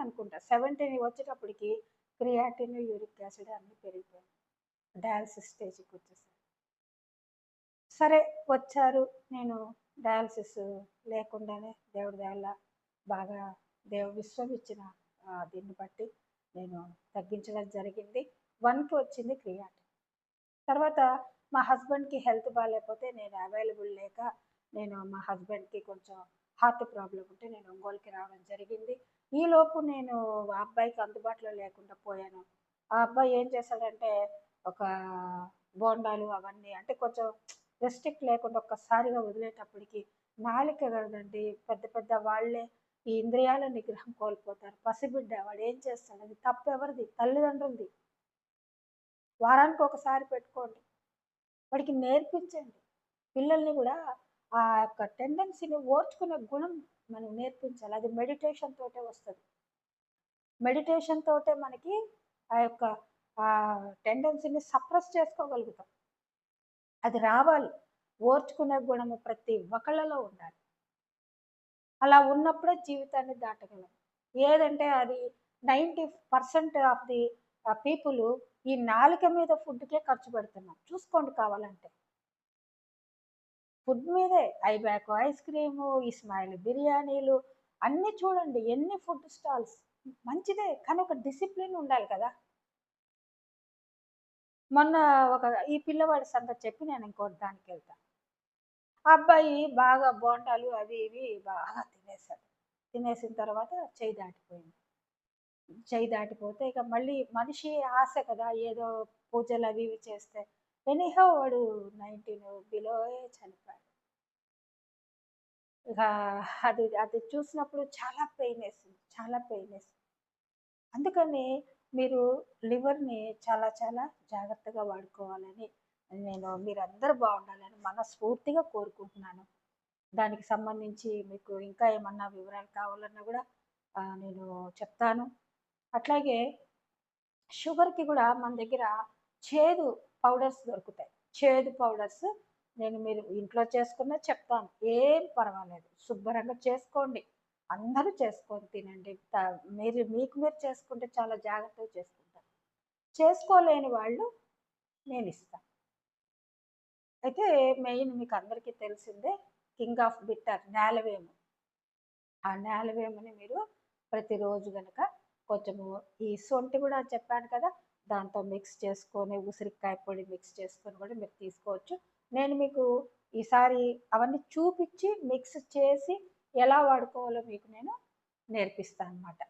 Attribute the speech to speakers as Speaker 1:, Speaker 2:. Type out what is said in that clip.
Speaker 1: అనుకుంటా. 70 వచ్చేటప్పటికి creatine, uric acid అన్నీ పెరిగిపోయాయి. డయాలిసిస్ స్టేజ్‌కి వచ్చేసాను. సరే వచ్చారు. నేను డయాలిసిస్ లేకుండానే దేవుడి దయ వల్ల బాగా విశ్వం ఇచ్చిన దీన్ని బట్టి నేను తగ్గించడం జరిగింది. 1కి వచ్చింది క్రియాటిన్. తర్వాత మా హస్బెండ్‌కి హెల్త్ బాలేకపోతే నేను అవైలబుల్ లేక నేను మా హస్బెండ్‌కి కొంచెం హార్ట్ ప్రాబ్లమ్ ఉంటే నేను ఒంగోలుకి రావడం జరిగింది. ఈలోపు నేను ఆ అబ్బాయికి అందుబాటులో లేకుండా పోయాను. ఆ అబ్బాయి ఏం చేశాడంటే ఒక బోండాలు అవన్నీ అంటే కొంచెం రెస్ట్రిక్ట్ లేకుండా ఒక్కసారిగా వదిలేటప్పటికి నాలుక కదండీ పెద్ద పెద్ద వాళ్ళే ఈ ఇంద్రియాల నిగ్రహం కోల్పోతారు. పసిబిడ్డ వాడు ఏం చేస్తాడు? అది తప్పు ఎవరిది? తల్లిదండ్రులది. వారానికి ఒకసారి పెట్టుకోండి. వాడికి నేర్పించండి. పిల్లల్ని కూడా ఆ యొక్క టెండెన్సీని ఓర్చుకునే గుణం మనం నేర్పించాలి. అది మెడిటేషన్ తోటే వస్తది. మెడిటేషన్ తోటే మనకి ఆ యొక్క టెండెన్సీని సప్రెస్ చేసుకోగలుగుతాం. అది రావాలి. ఓర్చుకునే గుణము ప్రతి ఒక్కళ్ళలో ఉండాలి. అలా ఉన్నప్పుడే జీవితాన్ని దాటగలం. ఏదంటే అది 90% ఆఫ్ ది పీపుల్ ఈ నాలుక మీద ఫుడ్‌కే ఖర్చు పెడుతున్నాం. చూసుకోండి కావాలంటే. ఫుడ్ మీదే ఐబ్యాక్ ఐస్ క్రీము, ఇస్మాయిల్ బిర్యానీలు అన్నీ చూడండి. ఎన్ని ఫుడ్ స్టాల్స్ మంచిదే. కానీ ఒక డిసిప్లిన్ ఉండాలి కదా! మొన్న ఈ పిల్లవాడి సంగతి చెప్పి నేను ఇంకోటి దానికెళ్తా. ఆ అబ్బాయి బాగా బోండాలు అవి ఇవి బాగా తినేసాడు. తినేసిన తర్వాత చెయ్యి దాటిపోయింది. చెయ్యి దాటిపోతే ఇక మళ్ళీ మనిషి ఆశ కదా! ఏదో పూజలు అవి ఇవి చేస్తే. ఎనీహౌ వాడు 19 బిలోయే చనిపోయాడు. ఇక అది అది చూసినప్పుడు చాలా పెయినేసింది. చాలా పెయినేసింది. అందుకని మీరు లివర్‌ని చాలా చాలా జాగ్రత్తగా వాడుకోవాలని నేను మీరందరూ బాగుండాలని మనస్ఫూర్తిగా కోరుకుంటున్నాను. దానికి సంబంధించి మీకు ఇంకా ఏమన్నా వివరాలు కావాలన్నా గూడా నేను చెప్తాను. అట్లాగే షుగర్‌కి గూడా మన దగ్గర చేదు పౌడర్స్ దొరుకుతాయి. చేదు పౌడర్స్ మీరు ఇంట్లో చేసుకున్నది చెప్తాను. ఏం పర్వాలేదు. శుభ్రంగా చేసుకోండి. అందరూ చేసుకొని తినండి. మీకు మీరు చేసుకుంటే చాలా జాగ్రత్తగా చేసుకుంటారు. చేసుకోలేని వాళ్ళు నేనిస్తా. అయితే మెయిన్ మీకు అందరికీ తెలిసిందే కింగ్ ఆఫ్ బిట్టర్ నేలవేము. ఆ నేలవేముని మీరు ప్రతిరోజు గనక కొంచెము ఈ సొంఠి కూడా చెప్పాను కదా! దాంతో మిక్స్ చేసుకొని, ఉసిరికాయ పొడి మిక్స్ చేసుకొని కూడా మీరు తీసుకోవచ్చు. నేను మీకు ఈసారి అవన్నీ చూపిచ్చి, మిక్స్ చేసి ఎలా వాడుకోవాలో మీకు నేను నేర్పిస్తానన్నమాట.